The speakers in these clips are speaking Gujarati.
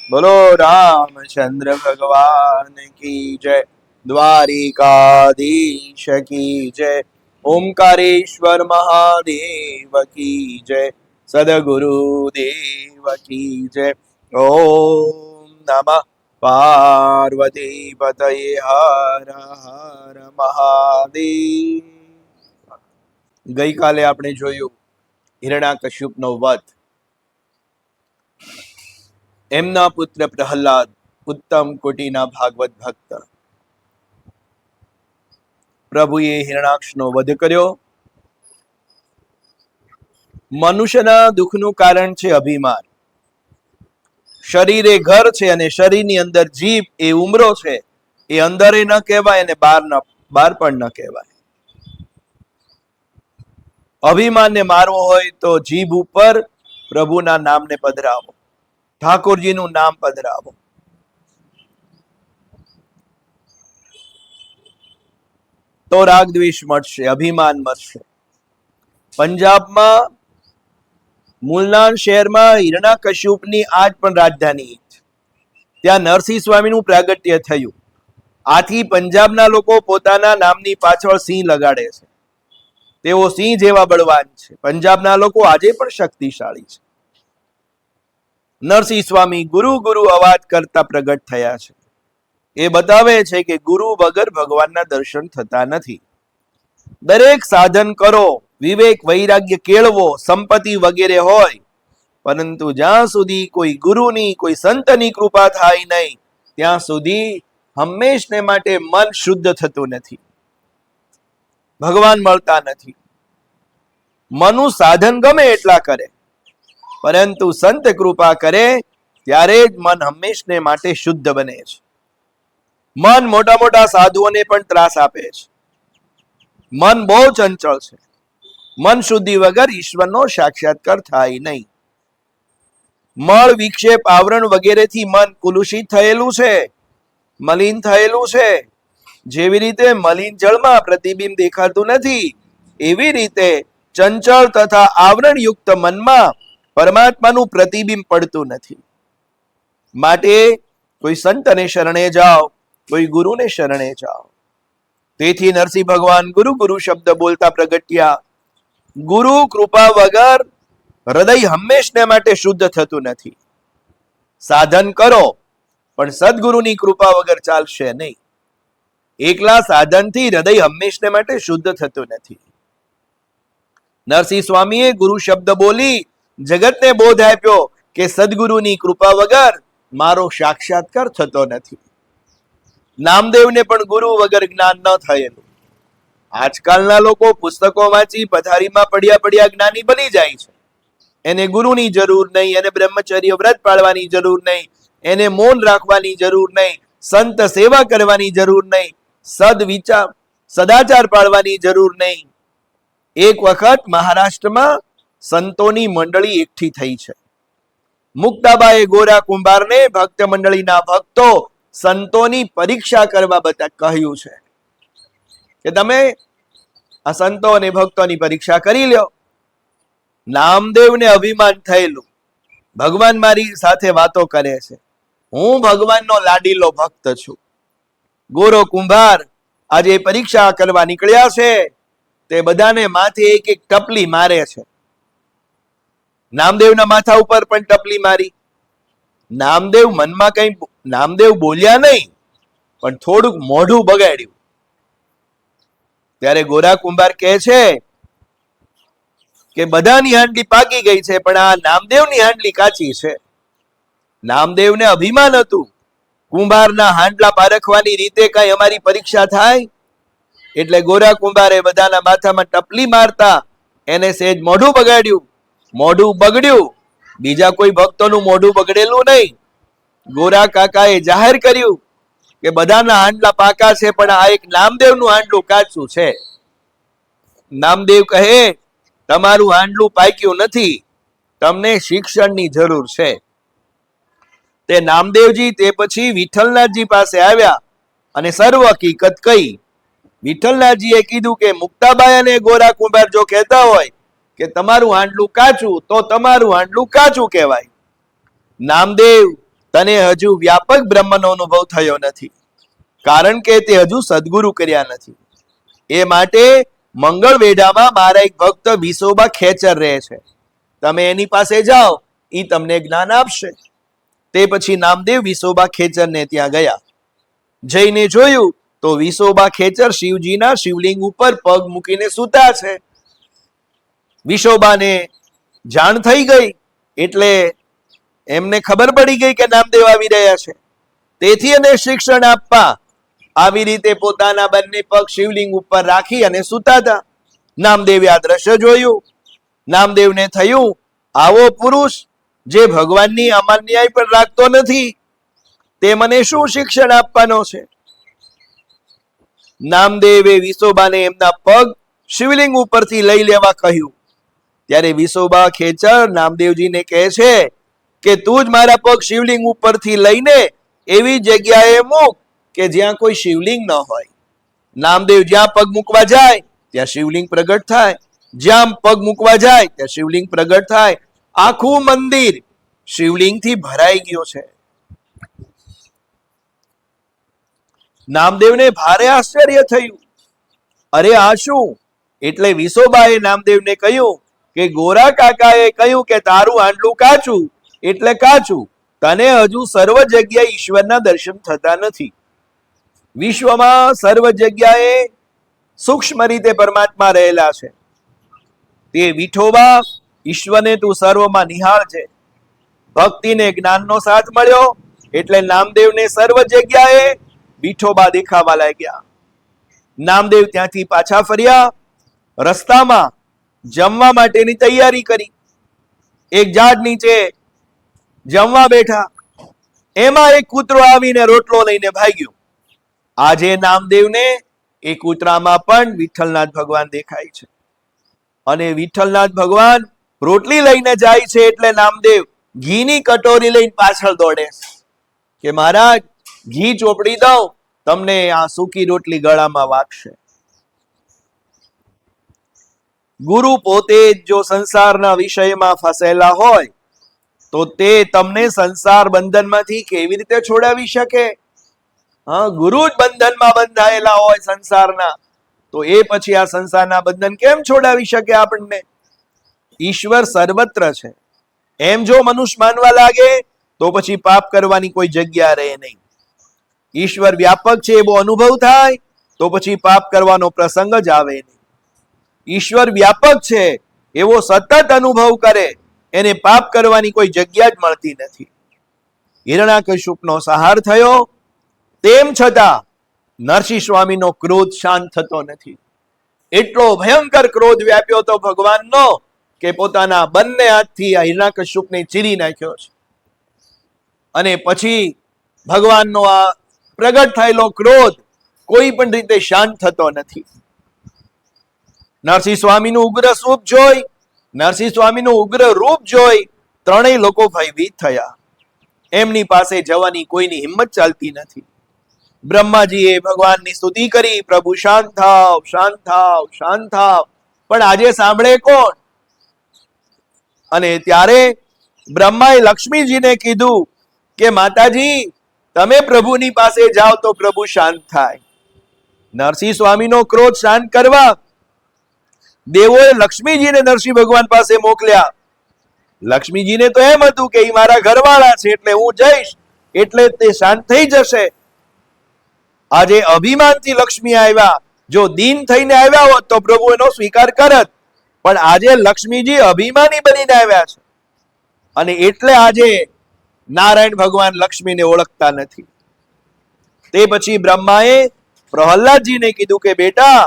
બોલો રામચંદ્ર ભગવાન કી જય, દ્વારિકાધીશ કી જય, ઓમકારેશ્વર મહાદેવ કી જય, સદગુરુદેવ કી જય. ઓમ નમઃ પાર્વતી પતયે હર હર મહાદેવ. ગઈકાલે આપણે જોયું હિરણ્યકશ્યપનો વધ. એમના પુત્ર પ્રહલાદ ઉત્તમ કોટીના ભાગવત ભક્ત. પ્રભુએ હિરણાક્ષનો વધ કર્યો. મનુષ્યના દુઃખનું કારણ છે અભિમાન. શરીર એ ઘર છે અને શરીરની અંદર જીભ એ ઉમરો છે. એ અંદર ન કહેવાય અને બહાર પણ ન કહેવાય. અભિમાનને મારવો હોય તો જીભ ઉપર પ્રભુના નામને પધરાવો, ઠાકોરજીનું નામ પધરાવો. તો રાગ દ્વેષ મળશે, અભિમાન મળશે. પંજાબમાં મુલનાન શહેરમાં હિરણ્યકશ્યપની આજ પણ રાજધાની છે. ત્યાં નરસિંહ સ્વામીનું પ્રાગટ્ય થયું. આથી પંજાબના લોકો પોતાના નામની પાછળ સિંહ લગાડે છે. તેઓ સિંહ જેવા બળવાન છે. પંજાબના લોકો આજે પણ શક્તિશાળી છે. નરસિંહ સ્વામી ગુરુ ગુરુ અવાજ કરતા પ્રગટ થયા છે. એ બતાવે છે કે ગુરુ વગર ભગવાનના દર્શન થતા નથી. દરેક સાધન કરો, વિવેક વૈરાગ્ય કેળવો, સંપત્તિ વગેરે હોય, પરંતુ જ્યાં સુધી કોઈ ગુરુની, કોઈ સંતની કૃપા થાય નહીં, ત્યાં સુધી હંમેશને માટે મન શુદ્ધ થતું નથી, ભગવાન મળતા નથી. મનુ સાધન ગમે એટલા કરે, પરંતુ સંત કૃપા કરે ત્યારે જ મન હંમેશને માટે શુદ્ધ બને છે. મન મોટા મોટા સાધુઓને પણ ત્રાસ આપે છે. મન બહુ ચંચળ છે. મન શુદ્ધિ વગર ઈશ્વરનો સાક્ષાત્કાર થાય નહીં. મળ, વિક્ષેપ, આવરણ વગેરેથી મન કલુષિત થયેલું છે, મલિન થયેલું છે. જેવી રીતે મલિન જળમાં પ્રતિબિંબ દેખાતું નથી, એવી રીતે ચંચળ તથા આવરણયુક્ત મનમાં પરમાત્માનું પ્રતિબિંબ પડતું નથી. માટે કોઈ સંતને શરણે જાઓ, કોઈ ગુરુને શરણે જાઓ. તેથી નરસિંહ ભગવાન ગુરુ ગુરુ શબ્દ બોલતા પ્રગટ્યા. ગુરુ કૃપા વગર હૃદય હંમેશને માટે શુદ્ધ થતું નથી. સાધન કરો, પણ સદગુરુની કૃપા વગર ચાલશે નહીં. એકલા સાધનથી હૃદય હંમેશને માટે શુદ્ધ થતું નથી. નરસિંહ સ્વામીએ ગુરુ શબ્દ બોલી જગતને બોધ આપ્યો કે સદગુરુની કૃપા વગર મારો સાક્ષાત્કાર થતો નથી. નામદેવને પણ ગુરુ વગર જ્ઞાન ન થયેલું. આજકાલના લોકો પુસ્તકો વાંચી પથારીમાં પડ્યા જ્ઞાની બની જાય છે. એને ગુરુની જરૂર નહીં, એને બ્રહ્મચર્ય વ્રત પાળવાની જરૂર નહીં, એને મૌન રાખવાની જરૂર નહીં, સંત સેવા કરવાની જરૂર નહીં, સદાચાર પાળવાની જરૂર નહીં. એક વખત મહારાષ્ટ્રમાં સંતોની મંડળી એકઠી થઈ છે. મુક્તાબાએ ગોરા કુંભારને ભક્ત મંડળીના ભક્તો સંતોની પરીક્ષા કરવા કહ્યું છે કે તમે આ સંતો અને ભક્તોની પરીક્ષા કરી લ્યો. નામદેવને અભિમાન થયેલું, ભગવાન મારી સાથે વાતો કરે છે, હું ભગવાનનો લાડીલો ભક્ત છું. ગોરો કુંભાર આજે પરીક્ષા કરવા નીકળ્યા છે. તે બધાને માથે એક એક ટપલી મારે છે. નામદેવના માથા ઉપર પણ ટપલી મારી. નામદેવ બોલ્યા નહીં, પણ થોડુંક મોઢું બગાડ્યું. ત્યારે ગોરા કુંભાર કહે છે કે બધાની હાંડલી પાકી ગઈ છે, પણ આ નામદેવની હાંડલી કાચી છે. નામદેવને અભિમાન હતું, કુંભારના હાંડલા પારખવાની રીતે કઈ અમારી પરીક્ષા થાય? એટલે ગોરા કુંભારે બધાના માથામાં ટપલી મારતા એને સેજ મોઢું બગાડ્યું. મોઢું બગડ્યું, બીજા કોઈ ભક્તોનું મોઢું બગડેલું નહીં. ગોરા કાકાએ જાહેર કર્યું કે બધાના હાંડલા પાકા છે, પણ આ એક નામદેવનું હાંડલું કાચું છે. નામદેવ કહે, તમારું હાંડલું પાક્યું નથી, તમને શિક્ષણની જરૂર છે. તે નામદેવજી તે પછી વિઠ્ઠલનાથજી પાસે આવ્યા અને સર્વ હકીકત કહી. વિઠ્ઠલનાથજીએ કીધું કે મુક્તાબાઈ અને ગોરા કુંભાર જો કહેતા હોય કે તમારું હાંડલું કાચું, તો તમારું હાંડલું કાચું કહેવાય. નામદેવ તને હજુ વ્યાપક બ્રહ્મનો અનુભવ થયો નથી, કારણ કે તે હજુ સદગુરુ કર્યા નથી. એ માટે મંગળ વેઢામાં મારા એક ભક્ત વિસોબા ખેચર રહે છે. તમે એની પાસે જાઓ, એ તમને જ્ઞાન આપશે. તે પછી નામદેવ વિસોબા ખેચરને ત્યાં ગયા. જઈને જોયું તો વિસોબા ખેચર શિવજીના શિવલિંગ ઉપર પગ મૂકીને સૂતા છે. વિસોબાને જાણ થઈ ગઈ એટલે એમને ખબર પડી ગઈ કે નામદેવ આવી રહ્યા છે. તેથી એને શિક્ષણ આપવા આવી રીતે પોતાના બંને પગ શિવલિંગ ઉપર રાખી અને સૂતા હતા. નામદેવે આ દ્રશ્ય જોયું. નામદેવને થયું, આવો પુરુષ જે ભગવાનની અમાન્યાય પણ રાખતો નથી, તે મને શું શિક્ષણ આપવાનો છે? નામદેવે વિસોબાને એમના પગ શિવલિંગ ઉપરથી લઈ લેવા કહ્યું. ત્યારે વિસોબા ખેચર નામદેવજીને કહે છે કે તું જ મારા પગ શિવલિંગ ઉપરથી લઈને એવી જગ્યાએ મૂક કે જ્યાં કોઈ શિવલિંગ ન હોય. નામદેવ જ્યાં પગ મૂકવા જાય ત્યાં શિવલિંગ પ્રગટ થાય, જ્યાં પગ મૂકવા જાય ત્યાં શિવલિંગ પ્રગટ થાય. આખું મંદિર શિવલિંગથી ભરાઈ ગયો છે. નામદેવને ભારે આશ્ચર્ય થયું. અરે આ શું? એટલે વિસોબાએ નામદેવને કહ્યું કે ગોરા કાકાએ કહ્યું કે તારું આંડલું કાચું એટલે કાચું, તને હજુ સર્વ જગ્યાએ ઈશ્વરના દર્શન થતા નથી. વિશ્વમાં સર્વ જગ્યાએ સૂક્ષ્મ રીતે પરમાત્મા રહેલા છે. તે વિઠોબા ઈશ્વરને તું સર્વમાં નિહાળ છે. ભક્તિને જ્ઞાનનો સાથ મળ્યો એટલે નામદેવને સર્વ જગ્યાએ વિઠોબા દેખાવા લાગ્યા. નામદેવ ત્યાંથી પાછા ફર્યા. રસ્તામાં જમવા માટેની તૈયારી કરી. એક ઝાડ નીચે જમવા બેઠા. એમાં એક કૂતરો આવીને રોટલો લઈને ભાગ્યો. આજે નામદેવને એ કૂતરામાં પણ વિઠ્ઠલનાથ ભગવાન દેખાય છે. અને વિઠ્ઠલનાથ ભગવાન રોટલી લઈને જાય છે એટલે નામદેવ ઘીની કટોરી લઈને પાછળ દોડે કે મહારાજ ઘી ચોપડી દઉં, તમને આ સૂકી રોટલી ગળામાં વાગશે. ગુરુ પોતે જો સંસારના વિષયમાં ફસેલા હોય તો તે તમને સંસાર બંધનમાંથી કેવી રીતે છોડાવી શકે? ગુરુ જ બંધનમાં બંધાયેલા હોય સંસારના, તો એ પછી આ સંસારના બંધન કેમ છોડાવી શકે આપણને? ઈશ્વર સર્વત્ર છે એમ જો મનુષ્ય માનવા લાગે તો પછી પાપ કરવાની કોઈ જગ્યા રહે નહીં. ઈશ્વર વ્યાપક છે એવો અનુભવ થાય તો પછી પાપ કરવાનો પ્રસંગ જ આવે નહીં. ઈશ્વર વ્યાપક છે એવો સતત અનુભવ કરે એને પાપ કરવાની કોઈ જગ્યા જ મળતી નથી. હિરણ્યકશ્યપનો સંહાર થયો, તેમ છતાં નરસિંહ સ્વામીનો ક્રોધ શાંત થતો નથી. એટલો ભયંકર ક્રોધ વ્યાપ્યો તો ભગવાનનો કે પોતાના બંને હાથથી આ હિરણ્યકશ્યપને ચીરી નાખ્યો છે. અને પછી ભગવાનનો આ પ્રગટ થયેલો ક્રોધ કોઈ પણ રીતે શાંત થતો નથી. નરસિંહ સ્વામીનું ઉગ્ર સ્વરૂપ જોઈ, નરસિંહ સ્વામીનું ઉગ્ર રૂપ જોઈ ત્રણેય લોકો ભયભીત થયા. એમની પાસે જવાની કોઈની હિંમત ચાલતી નથી. બ્રહ્માજીએ ભગવાનની સ્તુતિ કરી, પ્રભુ શાંત થાવ, શાંત થાવ, શાંત થાવ. પણ આજે સાંભળે કોણ? અને ત્યારે બ્રહ્માએ લક્ષ્મીજીને કીધું કે માતાજી તમે પ્રભુની પાસે જાઓ તો પ્રભુ શાંત થાય. નરસિંહ સ્વામીનો ક્રોધ શાંત કરવા દેવોએ લક્ષ્મીજીને નરસિંહ ભગવાન પાસે મોકલ્યા. લક્ષ્મીજીને તો એમ હતું કે એ મારા ઘરવાળા છે એટલે હું જઈશ એટલે તે શાંત થઈ જશે. આજે અભિમાનથી લક્ષ્મી આવ્યા. જો દીન થઈને આવ્યા હોત તો પ્રભુ એનો સ્વીકાર કરત, પણ આજે લક્ષ્મીજી અભિમાની બનીને આવ્યા છે અને એટલે આજે નારાયણ ભગવાન લક્ષ્મીને ઓળખતા નથી. તે પછી બ્રહ્માએ પ્રહલાદજીને કીધું કે બેટા,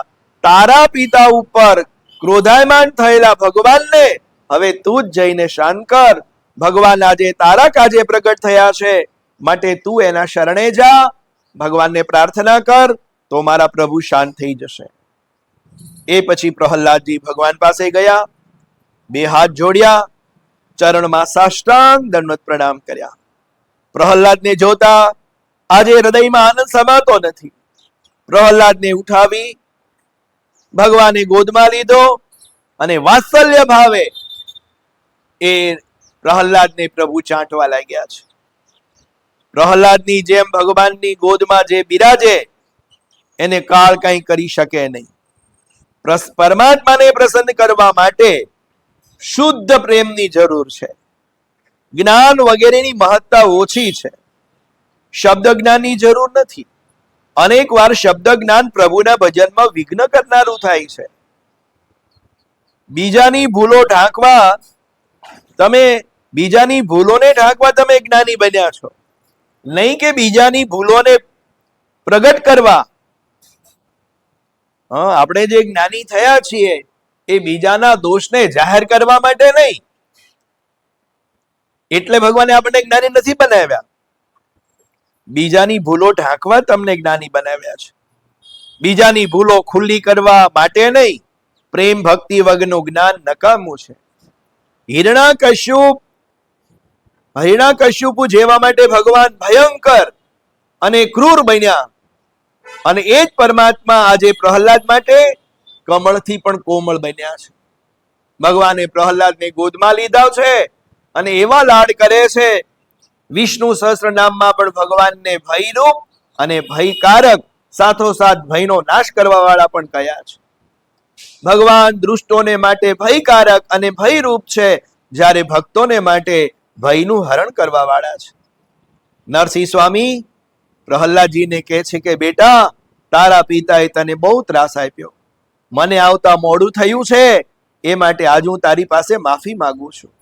તારા પિતા ઉપર ક્રોધાયમાન થયેલા ભગવાનને હવે તું જ જઈને શાંત કર. ભગવાન આજે તારા કાજે પ્રગટ થયા છે, માટે તું એના શરણે જા, ભગવાનને પ્રાર્થના કર તો મારા પ્રભુ શાંત થઈ જશે. એ પછી પ્રહલાદજી ભગવાન પાસે ગયા, બે હાથ જોડ્યા, ચરણમાં સાષ્ટાંગ દંડવત પ્રણામ કર્યા. પ્રહલાદને જોતા આજે હૃદયમાં આનંદ સમાતો નથી. પ્રહલાદને ઉઠાવી ભગવાને ગોદમાં લીધો અને વાત્સલ્ય ભાવે એ પ્રહલાદને પ્રભુ ચાંટવા લાગ્યા છે. પ્રહલાદની જેમ ભગવાનની ગોદમાં જે બિરાજે એને કાળ કંઈ કરી શકે નહીં. પરમાત્માને પ્રસન્ન કરવા માટે શુદ્ધ પ્રેમની જરૂર છે. જ્ઞાન વગેરેની મહત્તા ઓછી છે. શબ્દ જ્ઞાનની જરૂર નથી. અનેક વાર શબ્દ જ્ઞાન પ્રભુના ભજનમાં વિઘ્ન કરનારું થાય છે. બીજાની ભૂલોને ઢાંકવા તમે જ્ઞાની બન્યા છો, નહીં કે બીજાની ભૂલોને પ્રગટ કરવા. આપણે જે જ્ઞાની થયા છીએ એ બીજાના દોષને જાહેર કરવા માટે નહીં. એટલે ભગવાને આપણને જ્ઞાની નથી બનાવ્યા. બીજાની ભૂલો ઢાંકવા તમને જ્ઞાની બનાવ્યા છે. બીજાની ભૂલો ખુલ્લી કરવા માટે નહીં. પ્રેમ ભક્તિ વગરનું જ્ઞાન નકામું છે. હિરણાકશ્યપુ જેવા માટે ભગવાન ભયંકર અને ક્રૂર બન્યા, અને એ જ પરમાત્મા આજે પ્રહલાદ માટે કમળથી પણ કોમળ બન્યા છે. ભગવાને પ્રહલાદને ગોદમાં લીધા છે અને એવા લાડ કરે છે. વિષ્ણુ સહસ્ત્ર નામમાં પણ ભગવાનને ભયરૂપ અને ભયકારક સાથોસાથ ભયનો નાશ કરવા વાળા પણ કયા છે. ભગવાન દુષ્ટોને માટે ભયકારક અને ભયરૂપ છે, જ્યારે ભક્તોને માટે ભયનું હરણ કરવા વાળા છે. નરસિંહ સ્વામી પ્રહલાદજીને કહે છે કે બેટા, તારા પિતાએ તને બહુ ત્રાસ આપ્યો, મને આવતા મોડું થયું છે, એ માટે આજ હું તારી પાસે માફી માંગુ છું.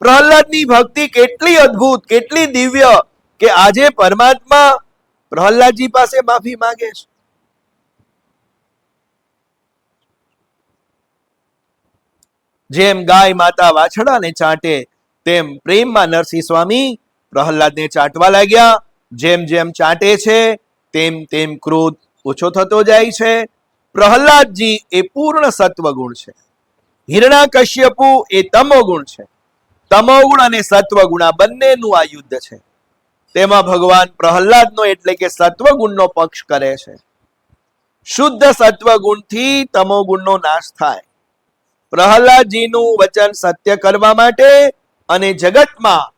પ્રહલાદની ભક્તિ કેટલી અદ્ભુત, કેટલી દિવ્ય કે આજે પરમાત્મા પ્રહલાદજી પાસે માફી માંગે છે. જેમ ગાય માતા વાછડાને ચાટે તેમ પ્રેમમાં નરસિંહ સ્વામી પ્રહલાદને ચાટવા લાગ્યા. જેમ જેમ ચાટે છે તેમ તેમ ક્રોધ ઓછો થતો જાય છે. પ્રહલાદજી એ પૂર્ણ સત્વગુણ છે. હિરણાકશ્યપુ એ તમોગુણ છે. તમોગુણ અને સત્વગુણ આ બંનેનું આ યુદ્ધ છે. તેમાં ભગવાન પ્રહલાદનો એટલે કે સત્વગુણનો પક્ષ કરે છે. શુદ્ધ સત્વગુણથી તમોગુણનો નાશ થાય. પ્રહલાદજીનું વચન સત્ય કરવા માટે અને જગતમાં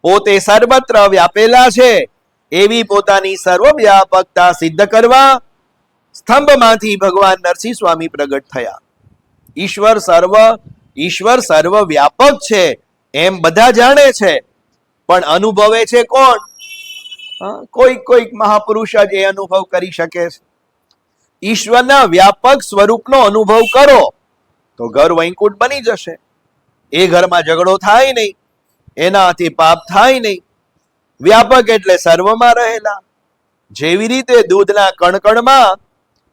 પોતે સર્વત્ર વ્યાપેલા છે એવી પોતાની સર્વવ્યાપકતા સિદ્ધ કરવા સ્તંભમાંથી ભગવાન નરસિંહ સ્વામી પ્રગટ થયા. ઈશ્વર સર્વ વ્યાપક છે એમ બધા જાણે છે, પણ અનુભવે છે કોણ? કોઈક મહાપુરુષ જ એ અનુભવ કરી શકે છે. ઈશ્વરના વ્યાપક સ્વરૂપનો અનુભવ કરો તો ઘર વૈકુંઠ બની જશે. એ ઘરમાં ઝઘડો થાય નહીં, એનાથી પાપ થાય નહીં. વ્યાપક એટલે સર્વમાં રહેલા. જેવી રીતે દૂધના કણકણમાં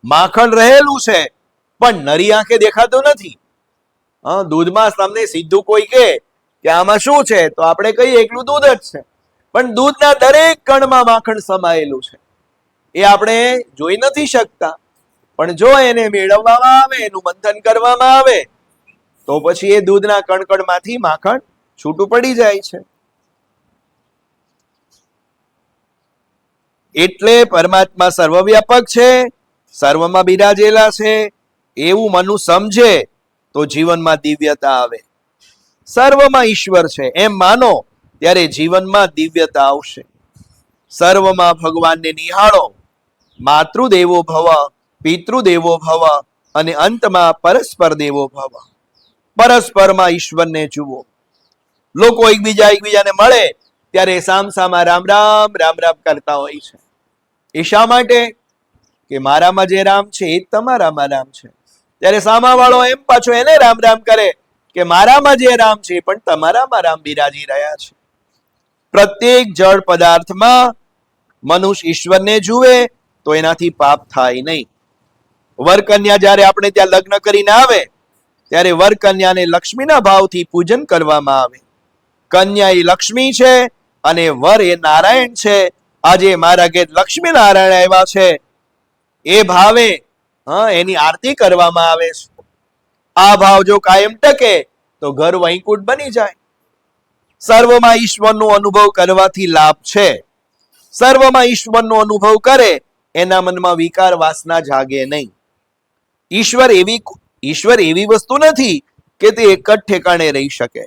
માખણ રહેલું છે પણ નરી આંખે દેખાતું નથી. દૂધમાં તમને સીધું કોઈ કહે કે આમાં શું છે તો આપણે કહીએ એકલું દૂધ જ છે, પણ દૂધના દરેક કણમાં માખણ સમાયેલું છે. એ આપણે જોઈ નથી શકતા, પણ જો એને મેળવવામાં આવે, એનું મંથન કરવામાં આવે તો પછી એ દૂધના કણકણમાંથી માખણ છૂટું પડી જાય છે. એટલે પરમાત્મા સર્વવ્યાપક છે, સર્વમાં બિરાજેલા છે એવું મનુ સમજે તો જીવનમાં દિવ્યતા આવે. સર્વમાં ઈશ્વર છે એમ માનો ત્યારે જીવનમાં દિવ્યતા આવશે. સર્વમાં ભગવાનને નિહાળો. માતૃદેવો ભવ, પિતૃદેવો ભવ અને અંતમાં પરસ્પર દેવો ભવ. પરસ્પરમાં ઈશ્વરને જુઓ. લોકો એકબીજાને મળે ત્યારે સામસામા રામ રામ રામ રામ કરતા હોય છે. એ શા માટે? કે મારામાં જે રામ છે એ તમારામાં રામ છે. ત્યારે સામાવાળો એમ પાછો એને રામ રામ કરે કે મારામાં જે રામ છે પણ તમારામાં રામ બિરાજી રહ્યા છે. પ્રત્યેક જળ પદાર્થમાં મનુષ્ય ઈશ્વરને જુએ તો એનાથી પાપ થાય નહીં. વરકન્યા જ્યારે આપણે ત્યાં લગ્ન કરીને આવે ત્યારે વરકન્યાને લક્ષ્મીના ભાવથી પૂજન કરવામાં આવે. કન્યા એ લક્ષ્મી છે અને વર એ નારાયણ છે. આજે મારા ઘેર લક્ષ્મી નારાયણ આવ્યા છે એ ભાવે એની આરતી કરવામાં આવે છે. આ ભાવ જો કાયમ ટકે તો ઘર વૈકુંઠ બની જાય. સર્વમાં ઈશ્વરનો અનુભવ કરવાથી લાભ છે. સર્વમાં ઈશ્વરનો અનુભવ કરે એના મનમાં વિકાર વાસના જાગે નહીં. ઈશ્વર એવી વસ્તુ નથી કે તે એક જ ઠેકાણે રહી શકે.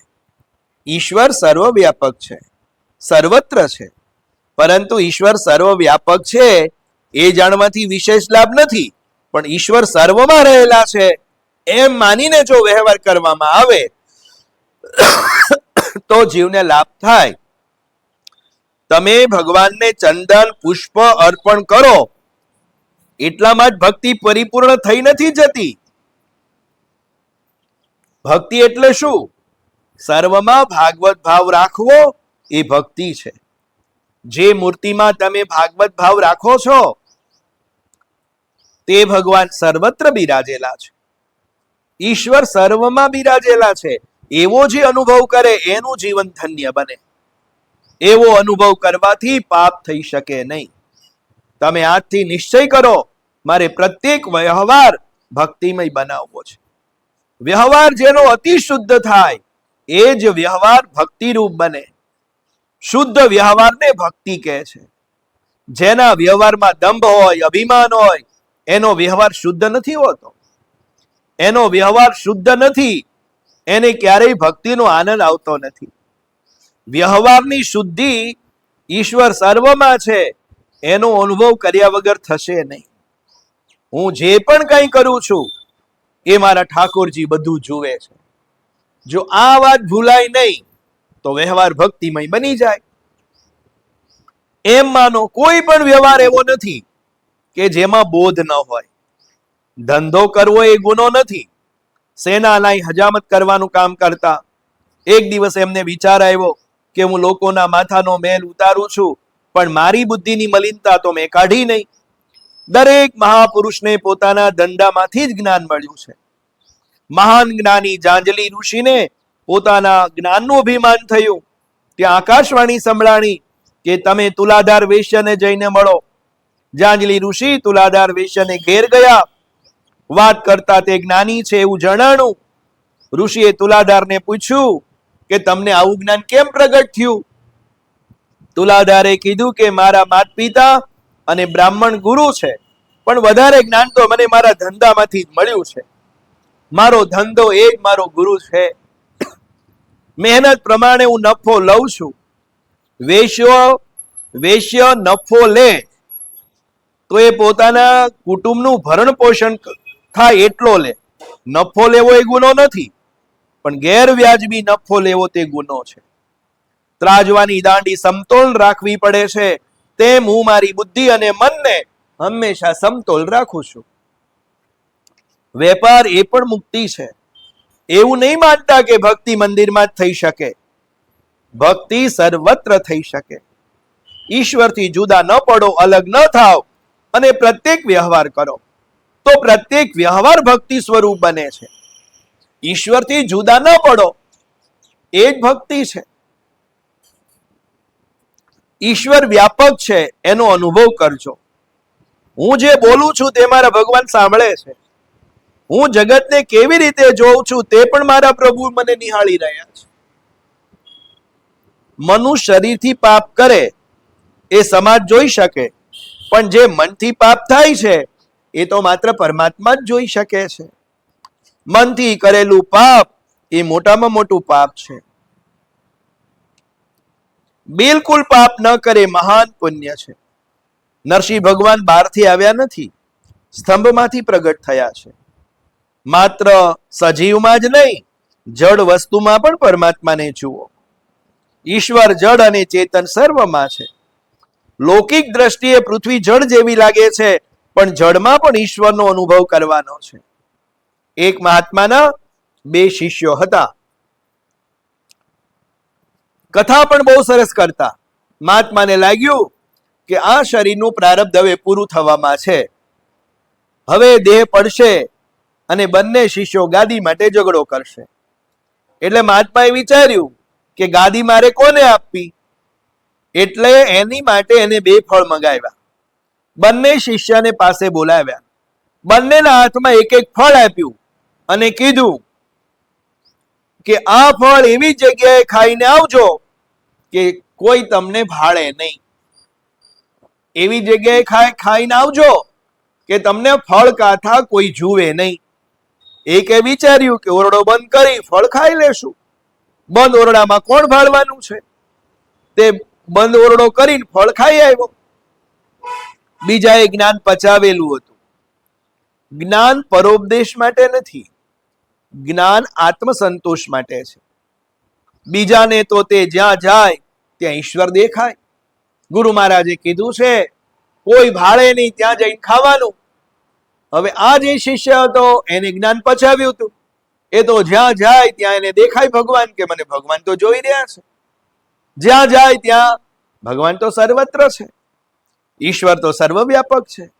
ઈશ્વર સર્વવ્યાપક છે, સર્વત્ર છે. પરંતુ ઈશ્વર સર્વવ્યાપક છે એ જાણવાથી વિશેષ લાભ નથી, પણ ઈશ્વર સર્વમાં રહેલા છે એમ માનીને જો વ્યવહાર કરવામાં આવે તો જીવને લાભ થાય. તમે ભગવાનને ચંદન પુષ્પ અર્પણ કરો એટલામાં જ ભક્તિ પરિપૂર્ણ થઈ નથી જતી. ભક્તિ એટલે શું? સર્વમાં ભાગવત ભાવ રાખવો એ ભક્તિ છે. જે મૂર્તિમાં તમે ભાગવત ભાવ રાખો છો તે ભગવાન સર્વત્ર બિરાજેલા છે. ઈશ્વર સર્વમાં બિરાજેલા છે એવો જે અનુભવ કરે એનું જીવન ધન્ય બને. એવો અનુભવ કરવાથી પાપ થઈ શકે નહીં. તમે આજથી નિશ્ચય કરો, મારે પ્રત્યેક વ્યવહાર ભક્તિમય બનાવવો છે. વ્યવહાર જેનો અતિ શુદ્ધ થાય એ જ વ્યવહાર ભક્તિરૂપ બને. શુદ્ધ વ્યવહારને ભક્તિ કહે છે. જેના વ્યવહારમાં દંભ હોય, અભિમાન હોય, એનો વ્યવહાર શુદ્ધ નથી હોતો. એનો વ્યવહાર શુદ્ધ નથી, એને ક્યારેય ભક્તિનો આનંદ આવતો નથી. વ્યવહારની શુદ્ધિ ઈશ્વર સર્વમાં છે એનો અનુભવ કર્યા વગર થશે નહીં. હું જે પણ કંઈ કરું છું એ મારા ઠાકોરજી બધું જુએ છે. જો આ વાત ભૂલાય નહીં તો વ્યવહાર ભક્તિમય બની જાય. એમ માનો કોઈ પણ વ્યવહાર એવો નથી કે જેમાં બોધ ન હોય. ધંધો કરવો એ ગુનો નથી. સેના લાઈ હજામત કરવાનું કામ કરતા એક દિવસ એમને વિચાર આવ્યો કે હું લોકોના માથાનો મેલ ઉતારું છું, પણ મારી બુદ્ધિની મલિનતા તો મેં કાઢી નહીં. દરેક મહાપુરુષને પોતાના ધંધામાંથી જ જ્ઞાન મળ્યું છે. મહાન જ્ઞાની જાંજલી ઋષિને પોતાના જ્ઞાનનું અભિમાન થયું. ત્યાં આકાશવાણી સંભળાણી કે તમે તુલાધાર વેશ્યને જઈને મળો. જાંજલી ઋષિ તુલાધાર વેશ્યને ઘેર ગયા. વાત કરતા તે જ્ઞાની છે એવું જણાણું. ઋષિએ તુલાધારને પૂછ્યું કે તમને આવું જ્ઞાન કેમ પ્રગટ થયું? તુલાધારે કીધું કે મારા માતા પિતા અને બ્રાહ્મણ ગુરુ છે, પણ વધારે જ્ઞાન તો મને મારા ધંધામાંથી જ મળ્યું છે. મારો ધંધો એ જ મારો ગુરુ છે. મહેનત પ્રમાણે હું નફો લઉં છું. વેશ્ય નફો લે તો એ પોતાના કુટુંબનું ભરણ પોષણ થાય એટલો લે. નફો લેવો એ ગુનો નથી, પણ ગેરવ્યાજબી નફો લેવો તે ગુનો છે. ત્રાજવાની દાંડી સમતોલ રાખવી પડે છે, તેમ હું મારી બુદ્ધિ અને મનને હંમેશા સમતોલ રાખું છું. વેપાર એ પણ મુક્તિ છે. એવું નહીં માનતા કે ભક્તિ મંદિરમાં જ થઈ શકે. ભક્તિ સર્વત્ર થઈ શકે. ઈશ્વરથી જુદા ન પડો, અલગ ન થાવ અને પ્રત્યેક વ્યવહાર કરો તો પ્રત્યેક વ્યવહાર ભક્તિ સ્વરૂપ બને છે. ઈશ્વરથી જુદા ન પડો એ જ ભક્તિ છે. ઈશ્વર વ્યાપક છે એનો અનુભવ કરજો. હું જે બોલું છું તે મારા ભગવાન સાંભળે છે. હું જગતને કેવી રીતે જોઉં છું તે પણ મારા પ્રભુ મને નિહાળી રહ્યા છે. મનુષ્ય શરીરથી પાપ કરે એ સમાજ જોઈ શકે, પણ જે મનથી પાપ થાય છે એ તો માત્ર પરમાત્મા જ જોઈ શકે છે. મનથી કરેલું પાપ એ મોટામાં મોટું પાપ છે. બિલકુલ પાપ ન કરે મહાન પુણ્ય છે. નરસિંહ ભગવાન બહારથી આવ્યા નથી, સ્તંભમાંથી પ્રગટ થયા છે. માત્ર સજીવમાં જ નહીં, જડ વસ્તુમાં પણ પરમાત્માને જુઓ. ઈશ્વર જડ અને ચેતન સર્વમાં છે. લૌકિક દ્રષ્ટિએ પૃથ્વી જળ જેવી લાગે છે, પણ જળમાં પણ ઈશ્વરનો અનુભવ કરવાનો છે. એક મહાત્માના 2 શિષ્યો હતા. કથા પણ બહુ સરસ કરતા. મહાત્માને લાગ્યું કે આ શરીરનું પ્રારબ્ધ હવે પૂરું થવામાં છે, હવે દેહ પડશે અને બંને શિષ્યો ગાદી માટે ઝઘડો કરશે. એટલે મહાત્માએ વિચાર્યું કે ગાદી મારે કોને આપવી? એટલે એની માટે એને 2 ફળ મંગાવ્યા. બંને શિષ્યને પાસે બોલાવ્યા. બંનેના હાથમાં એક એક ફળ આપ્યું અને કીધું કે આ ફળ એવી જગ્યાએ ખાઈને આવજો કે કોઈ તમને ભાળે નહીં. એવી જગ્યાએ ખાઈને આવજો કે તમને ફળ કાથા કોઈ જુએ નહીં. એકે વિચાર્યું કે ઓરડો બંધ કરી ફળ ખાઈ લેશું. બંધ ઓરડામાં કોણ ભાળવાનું છે? તે બંધ ઓરડો કરીને ફળ ખાઈ આવ્યો. બીજાએ જ્ઞાન પચાવેલું હતું. જ્ઞાન પરોપદેશ માટે નથી, જ્ઞાન આત્મસંતોષ માટે છે. બીજાને તો તે જ્યાં જાય ત્યાં ઈશ્વર દેખાય. ગુરુ મહારાજે કીધું છે કોઈ ભાળે નહીં ત્યાં જઈને ખાવાનું. હવે આ જે શિષ્ય હતો એને જ્ઞાન પચાવ્યું હતું. એ તો જ્યાં જાય ત્યાં એને દેખાય ભગવાન, કે મને ભગવાન તો જોઈ રહ્યા છે. જ્યાં જાય ત્યાં ભગવાન તો સર્વત્ર છે, ઈશ્વર તો સર્વવ્યાપક છે,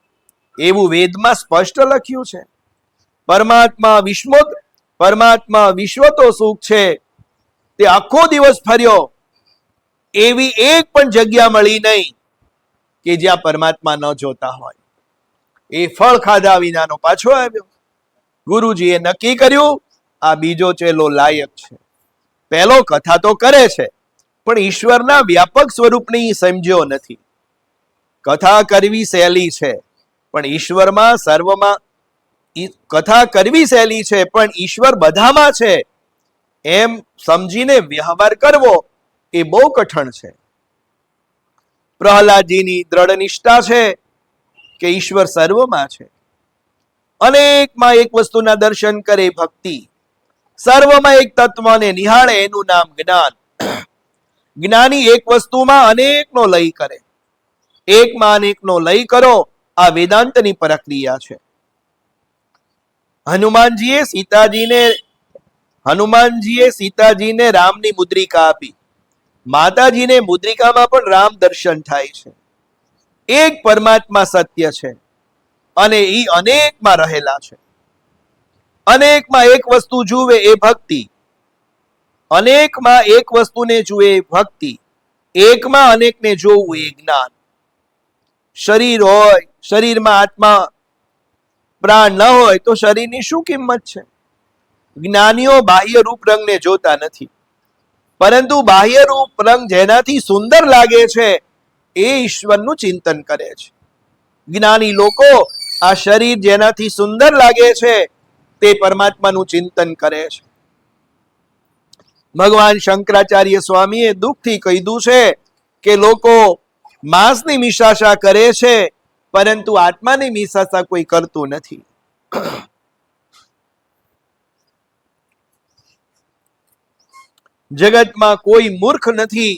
એવું વેદમાં સ્પષ્ટ લખ્યું છે. પરમાત્મા વિશ્વ તો સુખ છે, તે આખો દિવસ ફર્યો, એવી એક પણ જગ્યા મળી નહીં કે જ્યાં પરમાત્મા ન જોતા હોય. એ ફળ ખાધા વિનાનો પાછો આવ્યો. ગુરુજીએ નક્કી કર્યું આ બીજો ચેલો લાયક છે. પહેલો કથા તો કરે છે પણ ઈશ્વરના વ્યાપક સ્વરૂપની સમજ્યો નથી. કથા કરવી સહેલી છે પણ ઈશ્વરમાં સર્વમાં, કથા કરવી સહેલી છે પણ ઈશ્વર બધામાં છે એમ સમજીને વ્યવહાર કરવો એ બહુ કઠણ છે. પ્રહલાદજીની દ્રઢ નિષ્ઠા છે કે ઈશ્વર સર્વમાં છે. અનેકમાં એક વસ્તુના દર્શન કરે ભક્તિ, સર્વમાં એક તત્વને નિહાળે એનું નામ જ્ઞાન. જ્ઞાની એક વસ્તુમાં અનેકનો લય કરે. એકમાં અનેકનો લય કરો, આ વેદાંતની પ્રક્રિયા છે. હનુમાનજીએ સીતાજીને રામની મુદ્રિકા આપી. માતાજીને મુદ્રિકામાં પણ રામ દર્શન થાય છે. એક પરમાત્મા સત્ય છે અને એ અનેકમાં રહેલા છે. અનેકમાં એક વસ્તુ જુએ એ ભક્તિ, અનેકમાં એક વસ્તુને જુએ એ ભક્તિ, એકમાં અનેકને જોવું એ જ્ઞાન. શરીર હોય, શરીરમાં આત્મા પ્રાણ ન હોય તો શરીરની શું કિંમત છે? જ્ઞાનીઓ બાહ્ય રૂપ રંગને જોતા નથી, પરંતુ બાહ્ય રૂપ રંગ જેનાથી સુંદર લાગે છે એ ઈશ્વરનું ચિંતન કરે છે. જ્ઞાની લોકો આ શરીર જેનાથી સુંદર લાગે છે તે પરમાત્માનું ચિંતન કરે છે. ભગવાન શંકરાચાર્ય સ્વામીએ દુઃખથી કીધું છે કે લોકો માંસની મીસાશા કરે છે પરંતુ આત્માની મીસાશા કોઈ કરતું નથી. જગતમાં કોઈ મૂર્ખ નથી,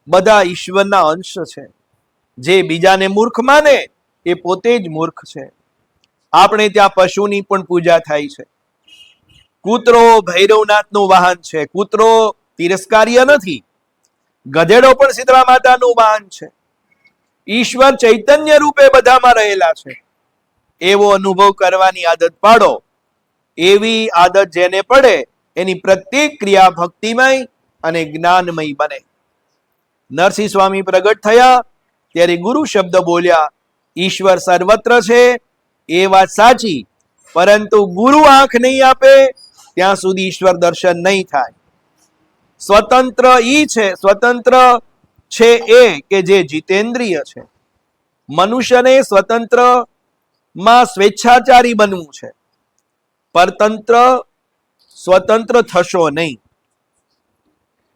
બધા ઈશ્વરના અંશ છે. જે બીજાને મૂર્ખ માને એ પોતે જ મૂર્ખ છે. આપણે ત્યાં પશુની પણ પૂજા થાય છે. કૂતરો ભૈરવનાથનું વાહન છે. કૂતરો તિરસ્કાર્ય નથી. ગધેડો પણ શીતળા માતાનું વાહન છે. ઈશ્વર ચૈતન્ય રૂપે બધામાં રહેલા છે. એવો અનુભવ કરવાની આદત પાડો. એવી આદત જેને પડે એની પ્રત્યેક ક્રિયા ભક્તિમય અને જ્ઞાનમય બને. નરસિંહ સ્વામી પ્રગટ થયા ત્યારે ગુરુ શબ્દ બોલ્યા. ઈશ્વર સર્વત્ર છે એ વાત સાચી, પરંતુ ગુરુ આંખ નહીં આપે ત્યાં સુધી ઈશ્વર દર્શન નહીં થાય. સ્વતંત્ર છે એ કે જે જીતેન્દ્રિય છે. મનુષ્યને સ્વતંત્રમાં સ્વેચ્છાચારી બનવું છે. પરતંત્ર સ્વતંત્ર થશો નહીં.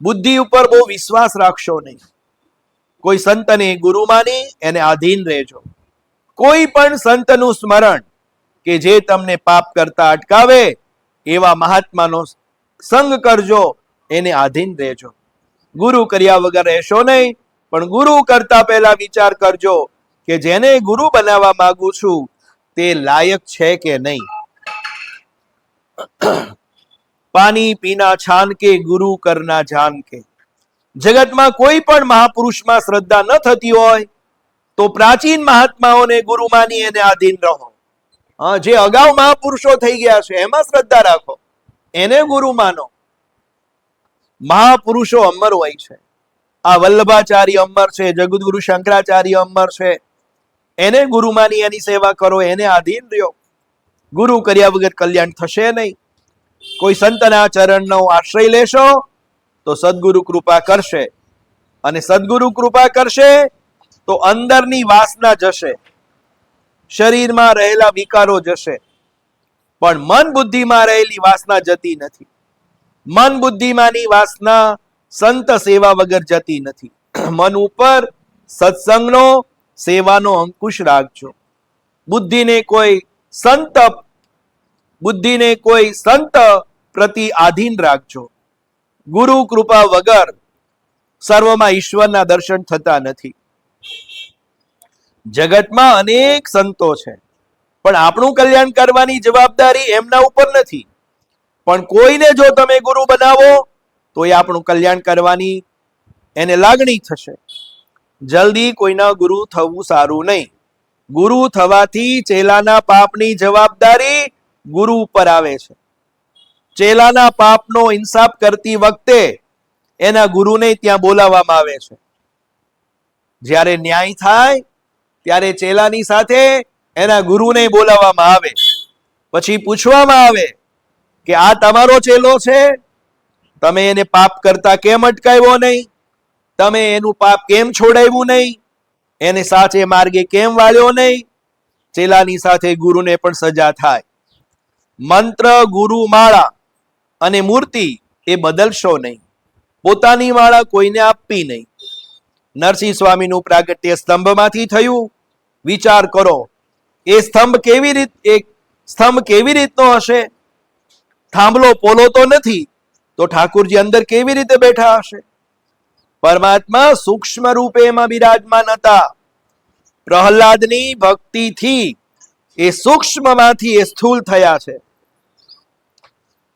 બુદ્ધિ ઉપર બહુ વિશ્વાસ રાખશો નહીં. કોઈ સંતને ગુરુ માની એને આધીન રહેજો. કોઈ પણ સંતનું સ્મરણ કે જે તમને પાપ કરતા અટકાવે એવા મહાત્માનો સંગ કરજો, એને આધીન રહેજો. ગુરુ કર્યા વગર રહેશો નહીં, પણ ગુરુ કરતા પહેલા વિચાર કરજો કે જેને ગુરુ બનાવવા માંગુ છું તે લાયક છે કે નહીં. પાણી પીના છાન કે ગુરુ કરના જાન કે. જગતમાં કોઈ પણ મહાપુરુષમાં શ્રદ્ધા ન થતી હોય તો પ્રાચીન મહાત્માઓને ગુરુ માની એને આધીન રહો. જે અગાઉ મહાપુરુષો થઈ ગયા છે એમાં શ્રદ્ધા રાખો, એને ગુરુ માનો. મહાપુરુષો અમર હોય છે. આ વલ્લભાચાર્ય અમર છે, જગદગુરુ શંકરાચાર્ય અમર છે. એને ગુરુ માની એની સેવા કરો, એને આધીન રહ્યો. ગુરુ કર્યા વગર કલ્યાણ થશે નહીં. કોઈ સંતના ચરણનો આશ્રય લેશો તો સદગુરુ કૃપા કરશે, અને સદગુરુ કૃપા કરશે તો અંદરની વાસના જશે, શરીરમાં રહેલા વિકારો જશે, પણ મન બુદ્ધિમાં રહેલી વાસના જતી નથી. મન બુદ્ધિમાંની વાસના સંત સેવા વગર જતી નથી. મન ઉપર સત્સંગનો સેવાનો અંકુશ રાખજો. બુદ્ધિને કોઈ સંત પ્રતિ આધીન રાખજો. ગુરુ કૃપા વગર સર્વમાં ઈશ્વરના દર્શન થતા નથી. જગતમાં અનેક સંતો છે, પણ આપણું કલ્યાણ કરવાની જવાબદારી એમના ઉપર નથી. પણ કોઈને જો તમે ગુરુ બનાવો તો એ આપણું કલ્યાણ કરવાની એને લાગણી થશે. જલ્દી કોઈના ગુરુ થવું સારું નહીં. ગુરુ થવાથી ચેલાના પાપની જવાબદારી ગુરુ ઉપર આવે છે. ચેલાના પાપનો ઇન્સાફ કરતી વખતે એના ગુરુને ત્યાં બોલાવવામાં આવે છે. જ્યારે ન્યાય થાય ત્યારે ચેલાની સાથે એના ગુરુને બોલાવવામાં આવે. પછી પૂછવામાં આવે કે આ તમારો ચેલો છે, તમે એને પાપ કરતા કેમ અટકાવ્યો નહીં? તમે એનું પાપ કેમ છોડાવ્યું નહીં? એને સાચે માર્ગે કેમ વાળ્યો નહીં? ચેલાની સાથે ગુરુને પણ સજા થાય. મંત્ર, ગુરુ, માળા અને મૂર્તિ એ બદલશો નહીં. પોતાની માળા કોઈને આપવી નહીં. નરસિંહ સ્વામીનું પ્રાગટ્ય સ્તંભમાંથી થયું. વિચાર કરો, એ સ્તંભ કેવી રીતનો હશે? થાંભલો પોલો તો નથી, તો ઠાકુરજી અંદર કેવી રીતે બેઠા હશે? પરમાત્મા સૂક્ષ્મ રૂપે એમાં બિરાજમાન હતા. પ્રહલાદની ભક્તિથી એ સૂક્ષ્મમાંથી એ સ્થૂળ થયા છે.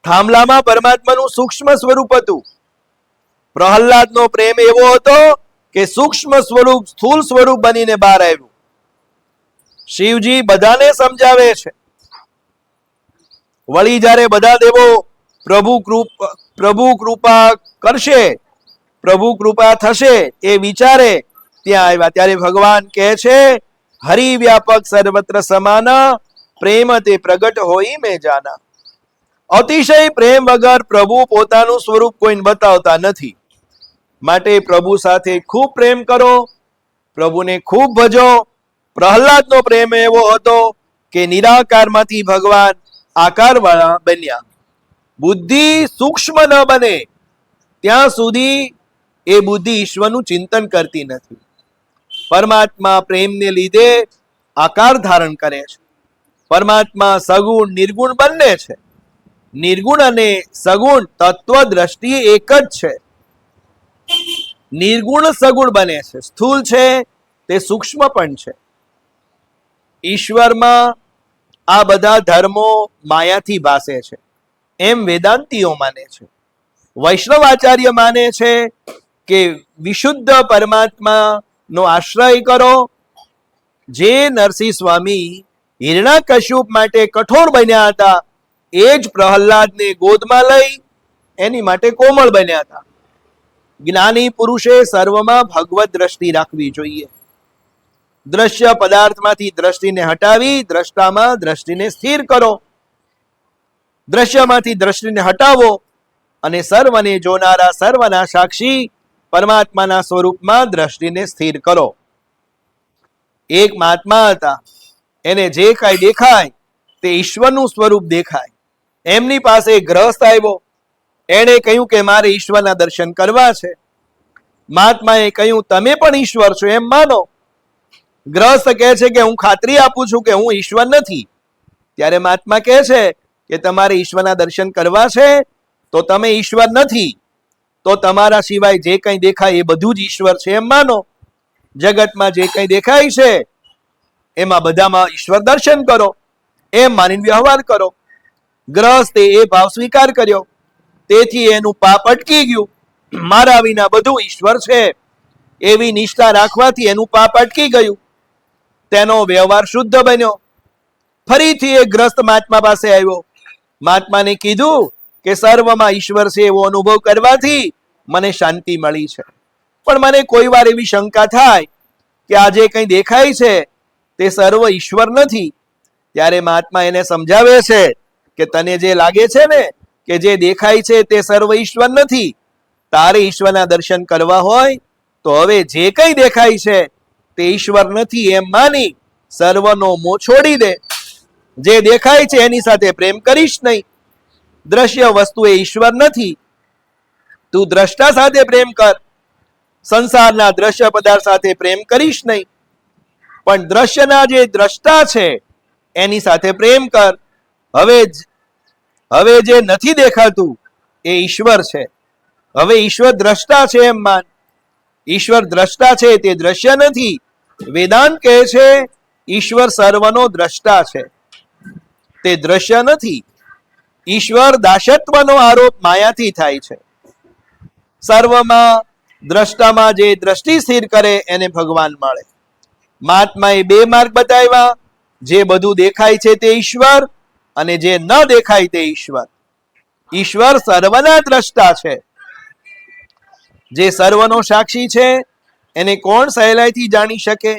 થાંભલામાં પરમાત્માનું સૂક્ષ્મ સ્વરૂપ હતું. પ્રહલાદનો પ્રેમ એવો હતો કે સૂક્ષ્મ સ્વરૂપ સ્થૂળ સ્વરૂપ બનીને બહાર આવ્યું. શિવજી બધાને સમજાવે છે. વળી જ્યારે બધા દેવો પ્રભુ કૃપા કરશે, પ્રભુ કૃપા થશે એ વિચારે ત્યાં આવ્યા. ત્યારે ભગવાન કહે છે, હરિ વ્યાપક સર્વત્ર સમાના, પ્રેમ તે પ્રગટ હોઈ મેં જાના. અતિશય પ્રેમ વગર પ્રભુ પોતાનું સ્વરૂપ કોઈને બતાવતા નથી. માટે પ્રભુ સાથે ખૂબ પ્રેમ કરો, પ્રભુને ખૂબ ભજો. પ્રહલાદનો પ્રેમ એવો હતો કે નિરાકારમાંથી ભગવાન આકારવાળા બન્યા. બુદ્ધિ સૂક્ષ્મ ન બને ત્યાં સુધી એ બુદ્ધિ ઈશ્વરનું ચિંતન કરતી નથી. પરમાત્મા પ્રેમને લીધે આકાર ધારણ કરે છે. પરમાત્મા સગુણ નિર્ગુણ બંને છે. નિર્ગુણ અને સગુણ તત્વ દ્રષ્ટિએ એક જ છે. નિર્ગુણ સગુણ બને છે. સ્થૂળ છે તે સૂક્ષ્મ પણ છે. ઈશ્વરમાં આ બધા ધર્મો માયાથી ભાસે છે એમ વેદાંતીઓ માને છે. વૈષ્ણવાચાર્ય માને છે કે વિશુદ્ધ પરમાત્માનો આશ્રય કરો. જે નરસિંહ સ્વામી હિરણ્યકશ્યપ માટે કઠોર બન્યા હતા, એ જ પ્રહલાદને ગોદમાં લઈ એની માટે કોમળ બન્યા હતા. જ્ઞાની પુરુષે સર્વમાં ભગવત દ્રષ્ટિ રાખવી જોઈએ. દ્રશ્ય પદાર્થમાંથી દ્રષ્ટિને હટાવી દ્રષ્ટામાં દ્રષ્ટિને સ્થિર કરો. દ્રશ્યમાંથી દ્રષ્ટિને હટાવો અને સર્વને જોનારા સર્વના સાક્ષી પરમાત્માના સ્વરૂપમાં દ્રષ્ટિને સ્થિર કરો. એક મહાત્મા હતા, એને જે કાંઈ દેખાય તે ઈશ્વરનું સ્વરૂપ દેખાય. એમની પાસે ગ્રહસ્થ આવ્યો. એણે કહ્યું કે મારે ઈશ્વરના દર્શન કરવા છે. મહાત્માએ કહ્યું, તમે પણ ઈશ્વર છો એમ માનો. ગ્રહસ્થ કહે છે કે હું ખાતરી આપું છું કે હું ઈશ્વર નથી. ત્યારે મહાત્મા કહે છે કે તમારે ઈશ્વરના દર્શન કરવા છે તો તમે ઈશ્વર નથી, તો તમારા સિવાય જે કંઈ દેખાય એ બધું જ ઈશ્વર છે એમ માનો. જગતમાં જે કંઈ દેખાય છે એમાં બધામાં ઈશ્વર દર્શન કરો એમ માનીને વ્યવહાર કરો. ગ્રહસ્થે એ ભાવ સ્વીકાર કર્યો. તેથી એનું પાપ અટકી ગયું. મારા વિના બધું ઈશ્વર છે એવી નિષ્ઠા રાખવાથી એનું પાપ અટકી ગયું. તેનો વ્યવહાર શુદ્ધ બન્યો. ફરીથી એ ગ્રસ્ત મહાત્મા પાસે આવ્યો. મહાત્માને કીધું કે સર્વમાં ઈશ્વર છે એવો અનુભવ કરવાથી મને શાંતિ મળી છે, પણ મને કોઈ વાર એવી શંકા થાય કે આ જે કંઈ દેખાય છે તે સર્વ ઈશ્વર નથી. ત્યારે મહાત્મા એને સમજાવે છે કે તને જે લાગે છે ને કે જે દેખાય છે તે સર્વ ઈશ્વર નથી, તારે ઈશ્વરના દર્શન કરવા હોય તો હવે જે કંઈ દેખાય છે તે ઈશ્વર નથી એમ માની સર્વનો મોહ છોડી દે. જે દેખાય છે એની સાથે પ્રેમ કરીશ નહીં. દ્રશ્ય વસ્તુ એ ઈશ્વર નથી. તું દ્રષ્ટા સાથે પ્રેમ કર. સંસારના દ્રશ્ય પદાર્થ સાથે પ્રેમ કરીશ નહીં, પણ દ્રશ્યના જે દ્રષ્ટા છે એની સાથે પ્રેમ કર. હવે જે નથી દેખાતું એ ઈશ્વર છે. હવે ઈશ્વર દ્રષ્ટા છે એમ માન. ઈશ્વર દ્રષ્ટા છે, તે દ્રશ્ય નથી. વેદાંત કહે છે ઈશ્વર સર્વનો દ્રષ્ટા છે, તે દ્રશ્ય નથી. ઈશ્વર દાસત્વનો આરોપ માયાથી થાય છે. સર્વમાં દ્રષ્ટામાં જે દ્રષ્ટિ સ્થિર કરે એને ભગવાન મળે. મહાત્માએ બે માર્ગ બતાવ્યા, જે બધું દેખાય છે તે ઈશ્વર, અને જે ન દેખાય તે ઈશ્વર. ઈશ્વર સર્વના દ્રષ્ટા છે. જે સર્વનો સાક્ષી છે એને કોણ સહેલાઈથી જાણી શકે?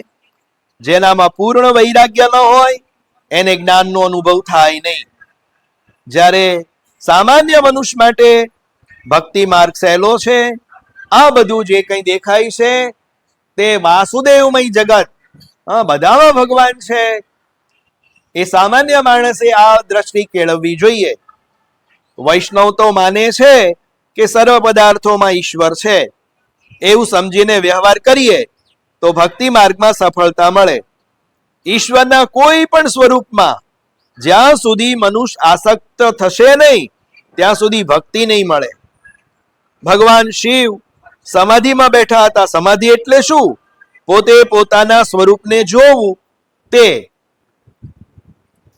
જેનામાં પૂર્ણ વૈરાગ્ય ન હોય એને જ્ઞાનનો અનુભવ થાય નહીં. જ્યારે સામાન્ય મનુષ્ય માટે ભક્તિ માર્ગ સહેલો છે. આ બધું જે કંઈ દેખાય છે તે વાસુદેવમય જગત, બધામાં ભગવાન છે. એ સામાન્ય માણસે આ દ્રષ્ટિ કેળવવી જોઈએ. વૈષ્ણવ તો માને છે કે સર્વ પદાર્થોમાં ઈશ્વર છે. એવું સમજીને વ્યવહાર કરીએ તો ભક્તિ માર્ગમાં સફળતા મળે. ઈશ્વરના કોઈ પણ સ્વરૂપમાં જ્યાં સુધી મનુષ્ય આસક્ત થશે નહીં ત્યાં સુધી ભક્તિ નહીં મળે. ભગવાન શિવ સમાધિમાં બેઠા હતા. સમાધિ એટલે શું? પોતે પોતાના સ્વરૂપને જોવું. તે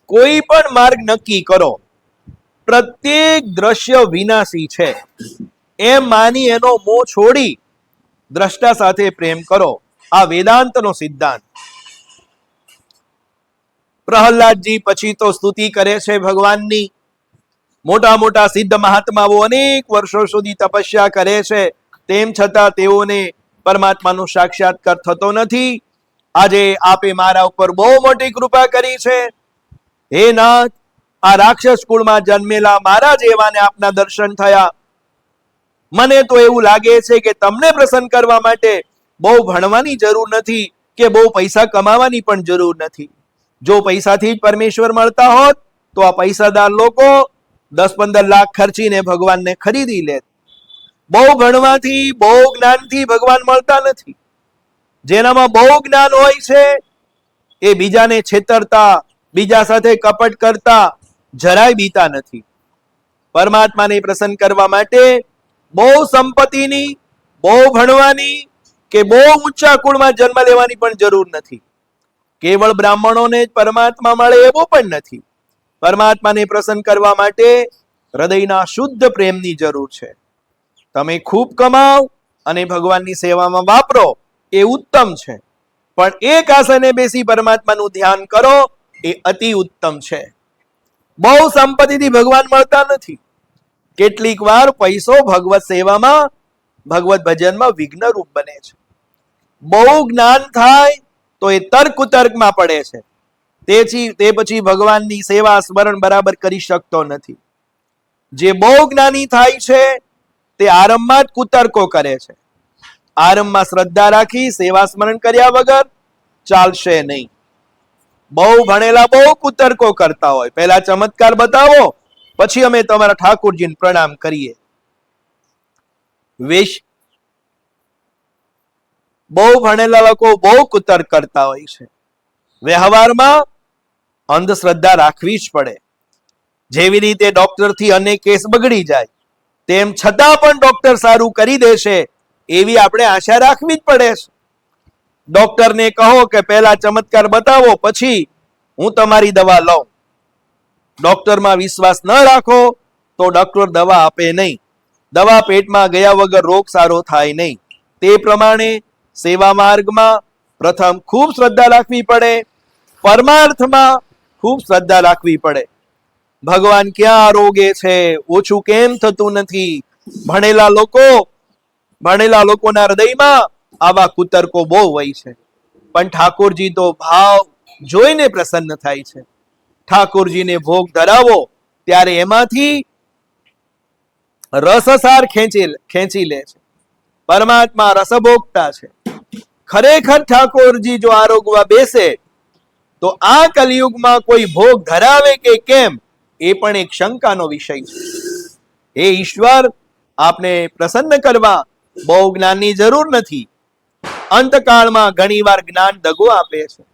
કોઈ પણ માર્ગ નક્કી કરો, પ્રત્યેક દ્રશ્ય વિનાશી છે એમ માની એનો મોહ છોડી દ્રષ્ટા સાથે પ્રેમ કરો. આ વેદાંતનો સિદ્ધાંત. પ્રહલાદજી પછી તો સ્તુતિ કરે છે ભગવાનની. મોટા મોટા સિદ્ધ મહાત્માઓ અનેક વર્ષો સુધી તપસ્યા કરે છે, તેમ છતાં તેઓને પરમાત્માનો સાક્ષાત્કાર થતો નથી. આજે આપે મારા ઉપર બહુ મોટી કૃપા કરી છે. હે નાથ, આ રાક્ષસ કુળમાં જન્મેલા મારા જેવાને આપના દર્શન થયા. મને તો એવું લાગે છે કે તમને પ્રસન્ન કરવા માટે બહુ ભણવાની જરૂર નથી કે બહુ પૈસા કમાવાની પણ જરૂર નથી. જો પૈસાથી જ પરમેશ્વર મળતા હોત તો આ પૈસાદાર લોકો 10-15 લાખ ખર્ચીને ભગવાનને ખરીદી લે. બહુ ભણવાથી, બહુ જ્ઞાનથી ભગવાન મળતા નથી. જેનામાં બહુ જ્ઞાન હોય છે એ બીજાને છેતરતા, બીજા સાથે કપટ કરતા જરાય બીતા નથી. પરમાત્માને પ્રસન્ન કરવા માટે બહુ સંપત્તિની, બહુ ભણવાની કે બહુ ઊંચા કુળમાં જન્મ લેવાની પણ જરૂર નથી. કેવળ બ્રાહ્મણોને જ પરમાત્મા મળે એવું પણ નથી. પરમાત્માને પ્રસન્ન કરવા માટે હૃદયના શુદ્ધ પ્રેમની જરૂર છે. તમે ખૂબ કમાઓ અને ભગવાનની સેવામાં વાપરો એ ઉત્તમ છે, પણ એક આસને બેસી પરમાત્માનું ધ્યાન કરો એ અતિ ઉત્તમ છે. બહુ સંપત્તિથી ભગવાન મળતા નથી. કેટલીક વાર પૈસો ભગવત સેવામાં, ભગવત ભજનમાં વિઘ્ન રૂપ બને છે. બહુ જ્ઞાન થાય તો એ તર્ક કુતર્કમાં પડે છે. તે પછી ભગવાનની સેવા સ્મરણ બરાબર કરી શકતો નથી. જે બહુ જ્ઞાની થાય છે તે આરંભમાં જ કુતર્કો કરે છે. આરંભમાં શ્રદ્ધા રાખી સેવા સ્મરણ કર્યા વગર ચાલશે નહીં. બહુ ભણેલા બહુ કુતર્કો કરતા હોય, પહેલા ચમત્કાર બતાવો પછી અમે તમારા ઠાકોરજીને પ્રણામ કરીએ. બહુ ભણેલા લોકો બહુ કુતર્ક કરતા હોય છે. વ્યવહારમાં અંધશ્રદ્ધા રાખવી જ પડે. જેવી રીતે ડોક્ટરથી અનેક કેસ બગડી જાય, તેમ છતાં પણ ડોક્ટર સારું કરી દેશે એવી આપણે આશા રાખવી જ પડે છે. ડોક્ટરને કહો કે પહેલા ચમત્કાર બતાવો પછી હું તમારી દવા લઉં. ડોક્ટરમાં વિશ્વાસ ન રાખો તો ડોક્ટર દવા આપે નહીં. દવા પેટમાં ગયા વગર રોગ સારો થાય નહીં. તે પ્રમાણે સેવા માર્ગમાં પ્રથમ ખૂબ શ્રદ્ધા રાખવી પડે, પરમાર્થમાં ખૂબ શ્રદ્ધા રાખવી પડે. ભગવાન ક્યાં આરોગે છે, ઓછું કેમ થતું નથી? ભણેલા લોકોના હૃદયમાં આવા કુતર્કો બહુ હોય છે, પણ ઠાકોરજી તો ભાવ જોઈને પ્રસન્ન થાય છે. ઠાકોરજીને ભોગ ધરાવો ત્યારે એમાંથી રસસાર ખેંચી લે છે. પરમાત્મા રસભોગતા છે. ખરેખર ઠાકોરજી જો આરોગવા બેસે તો આ કલિયુગમાં કોઈ ભોગ ધરાવે કે કેમ એ પણ એક શંકાનો વિષય છે. હે ઈશ્વર, આપને પ્રસન્ન કરવા બહુ જ્ઞાનની જરૂર નથી. અંતકાળમાં ઘણીવાર જ્ઞાન દગો આપે છે.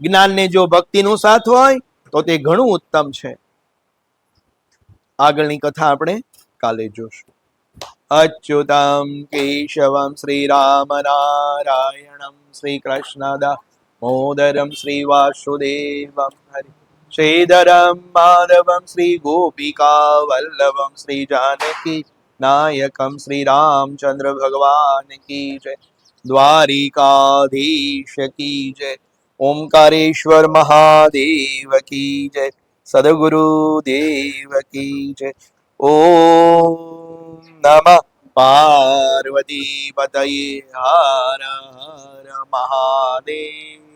જ્ઞાનને જો ભક્તિનો સાથ હોય તો તે ઘણું ઉત્તમ છે. આગળની કથા આપણે કાલે જોશું. અચ્યુતમ કેશવમ શ્રી રામ નારાયણમ શ્રી કૃષ્ણ દામોદરમ શ્રી વાસુદેવમ હરિ શ્રીધરમ માધવમ શ્રી ગોપિકા વલ્લભમ શ્રી જાનકી નાયકમ શ્રી રામચંદ્ર ભગવાન કી જય. દ્વારિકાધીશ કી જય. ઓમકારેશ્વર મહાદેવ કી જય. સદગુરુ દેવ કી જય. ઓમ નમઃ પાર્વતી પતયે. હર હર મહાદેવ.